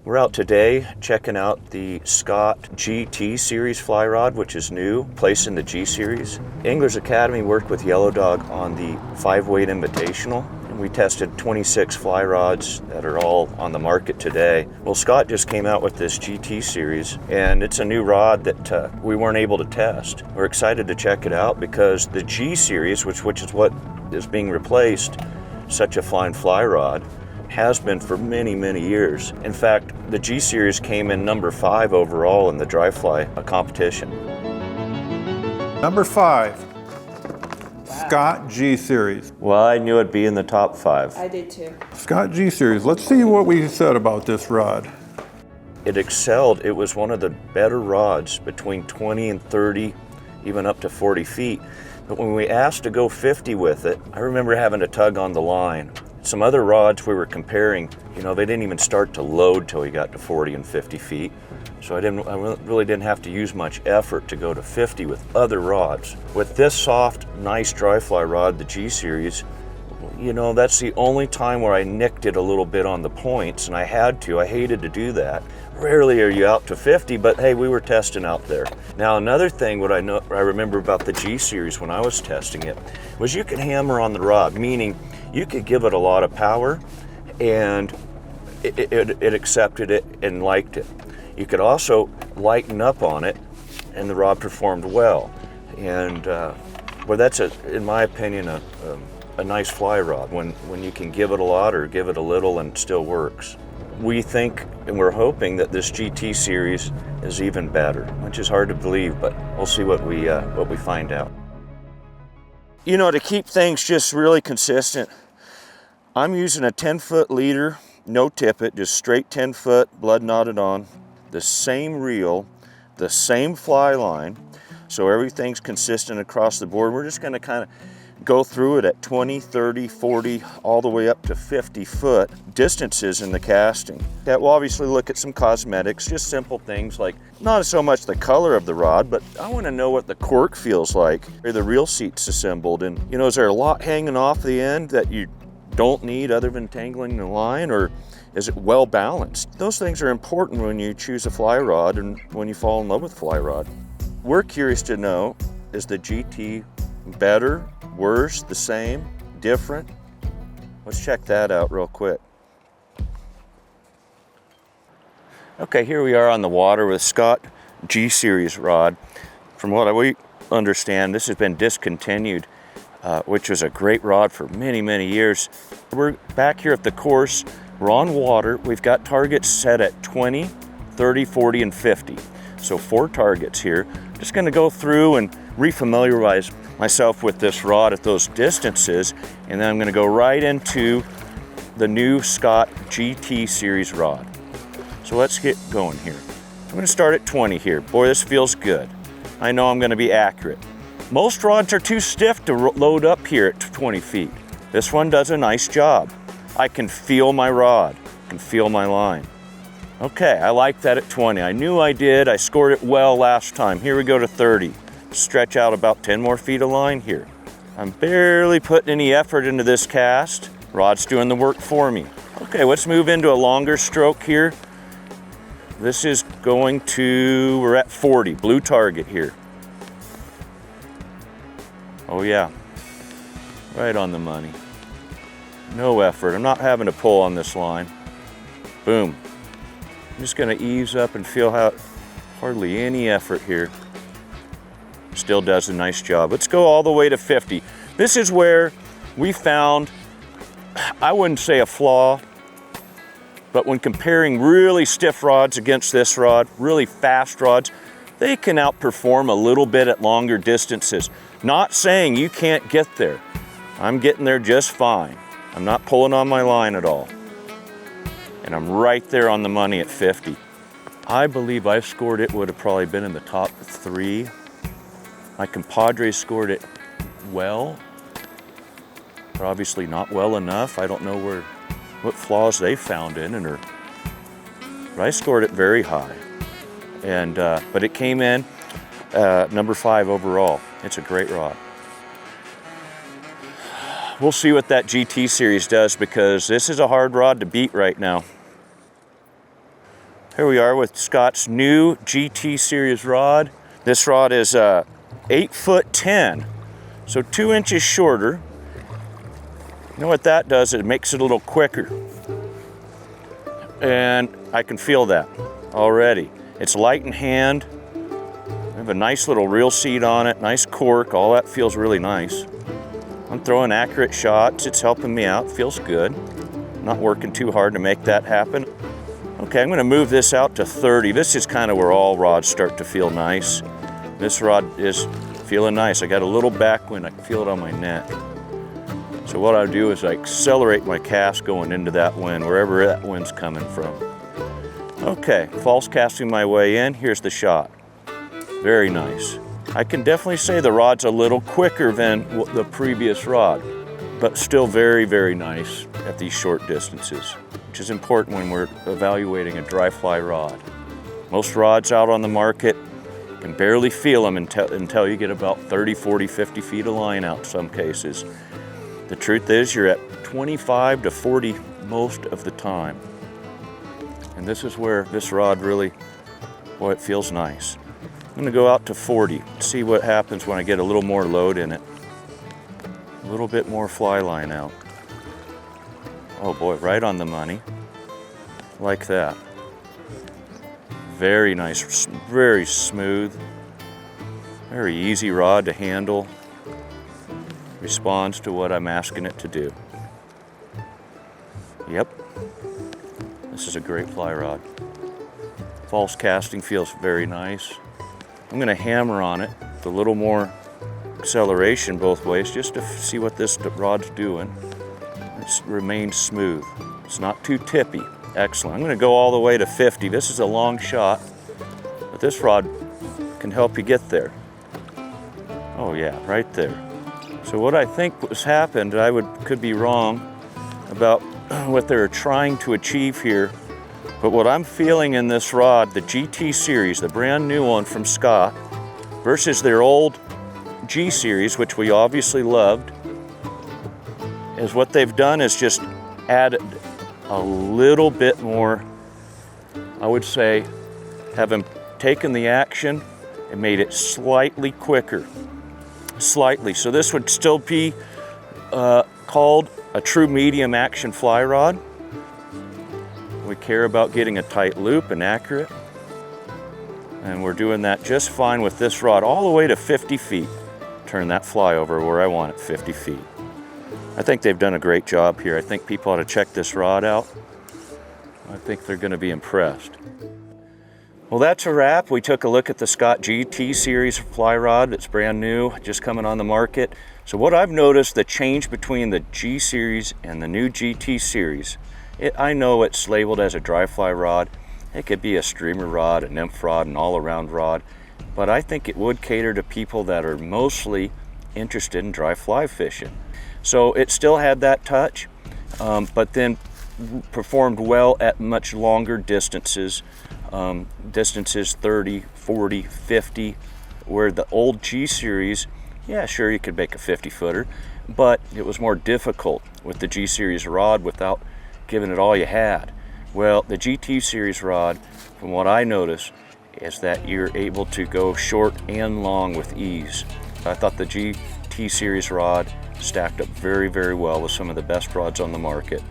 We're out today checking out the Scott GT Series fly rod, which is new, placed in the G Series. Anglers Academy worked with Yellow Dog on the 5-weight invitational, and we tested 26 fly rods that are all on the market today. Well, Scott just came out with this GT Series, and it's a new rod that we weren't able to test. We're excited to check it out because the G Series, which is what is being replaced, such a fine fly rod, has been for many, many years. In fact, the G Series came in number 5 overall in the dry fly competition. Number 5, Scott G Series. Well, I knew it'd be in the top 5. I did too. Scott G Series. Let's see what we said about this rod. It excelled. It was one of the better rods, between 20 and 30, even up to 40 feet. But when we asked to go 50 with it, I remember having to tug on the line. Some other rods we were comparing, they didn't even start to load till we got to 40 and 50 feet. So I really didn't have to use much effort to go to 50 with other rods. With this soft, nice dry fly rod, the G Series, that's the only time where I nicked it a little bit on the points, and I had to. I hated to do that. Rarely are you out to 50, but hey, we were testing out there. Now, another thing what I remember about the G Series when I was testing it was you could hammer on the rod, meaning you could give it a lot of power and it accepted it and liked it. You could also lighten up on it and the rod performed well. And that's, in my opinion, a nice fly rod when you can give it a lot or give it a little and it still works. We think and we're hoping that this GT Series is even better, which is hard to believe, but we'll see what we find out. To keep things just really consistent, I'm using a 10-foot leader, no tippet, just straight 10-foot, blood knotted on, the same reel, the same fly line, so everything's consistent across the board. We're just going to kind of go through it at 20, 30, 40, all the way up to 50-foot distances in the casting. Yeah, we'll obviously look at some cosmetics, just simple things like not so much the color of the rod, but I want to know what the cork feels like. Are the reel seats assembled? And, is there a lot hanging off the end that you don't need other than tangling the line, or is it well balanced? Those things are important when you choose a fly rod and when you fall in love with fly rod. We're curious to know, is the GT better, worse, the same, different? Let's check that out real quick. Okay, here we are on the water with Scott G Series rod. From what we understand, this has been discontinued, which was a great rod for many, many years. We're back here at the course. We're on water. We've got targets set at 20, 30, 40, and 50. So 4 targets here. Just going to go through and refamiliarize myself with this rod at those distances, and then I'm going to go right into the new Scott GT Series rod. So let's get going here. I'm going to start at 20 here. Boy, this feels good. I know I'm going to be accurate. Most rods are too stiff to load up here at 20 feet. This one does a nice job. I can feel my rod, I can feel my line. Okay, I like that at 20. I knew I did. I scored it well last time. Here we go to 30. Stretch out about 10 more feet of line here. I'm barely putting any effort into this cast. Rod's doing the work for me. Okay, let's move into a longer stroke here. This is going to, we're at 40, blue target here. Oh yeah, right on the money. No effort, I'm not having to pull on this line. Boom. I'm just gonna ease up and feel how, hardly any effort here. Still does a nice job. Let's go all the way to 50. This is where we found, I wouldn't say a flaw, but when comparing really stiff rods against this rod, really fast rods, they can outperform a little bit at longer distances. Not saying you can't get there. I'm getting there just fine. I'm not pulling on my line at all. And I'm right there on the money at 50. I believe I've scored it would have probably been in the top 3. My compadres scored it well, but obviously not well enough. I don't know what flaws they found in it, but I scored it very high. And but it came in number 5 overall. It's a great rod. We'll see what that GT Series does, because this is a hard rod to beat right now. Here we are with Scott's new GT series rod. This rod is 8'10", so 2 inches shorter. You know what that does? It makes it a little quicker. And I can feel that already. It's light in hand. I have a nice little reel seat on it, nice cork, all that feels really nice. I'm throwing accurate shots, it's helping me out, feels good. Not working too hard to make that happen. Okay, I'm gonna move this out to 30. This is kind of where all rods start to feel nice. This rod is feeling nice. I got a little backwind, I can feel it on my neck. So what I do is I accelerate my cast going into that wind, wherever that wind's coming from. Okay, false casting my way in, here's the shot. Very nice. I can definitely say the rod's a little quicker than the previous rod, but still very, very nice at these short distances, which is important when we're evaluating a dry fly rod. Most rods out on the market, you can barely feel them until you get about 30, 40, 50 feet of line out in some cases. The truth is you're at 25 to 40 most of the time. And this is where this rod really, boy, it feels nice. I'm gonna go out to 40, see what happens when I get a little more load in it. A little bit more fly line out. Oh boy, right on the money. Like that. Very nice, very smooth. Very easy rod to handle. Responds to what I'm asking it to do. Yep. This is a great fly rod. False casting feels very nice. I'm gonna hammer on it with a little more acceleration both ways just to see what this rod's doing. It remains smooth. It's not too tippy. Excellent. I'm gonna go all the way to 50. This is a long shot, but this rod can help you get there. Oh yeah, right there. So what I think was happened, could be wrong about what they're trying to achieve here, but what I'm feeling in this rod, the GT series, the brand new one from Scott, versus their old G series, which we obviously loved, is what they've done is just added a little bit more, I would say, having taken the action and made it slightly quicker. Slightly. So this would still be called a true medium action fly rod. We care about getting a tight loop and accurate. And we're doing that just fine with this rod all the way to 50 feet. Turn that fly over where I want it, 50 feet. I think they've done a great job here. I think people ought to check this rod out. I think they're going to be impressed. Well, that's a wrap. We took a look at the Scott GT series fly rod that's brand new, just coming on the market. So what I've noticed, the change between the G series and the new GT series, I know it's labeled as a dry fly rod. It could be a streamer rod, a nymph rod, an all-around rod, but I think it would cater to people that are mostly interested in dry fly fishing. So it still had that touch, but then performed well at much longer distances. Distances 30, 40, 50, where the old G series, yeah, sure, you could make a 50-footer, but it was more difficult with the G series rod without giving it all you had. Well, the GT series rod, from what I noticed, is that you're able to go short and long with ease. I thought the GT series rod stacked up very, very well with some of the best rods on the market.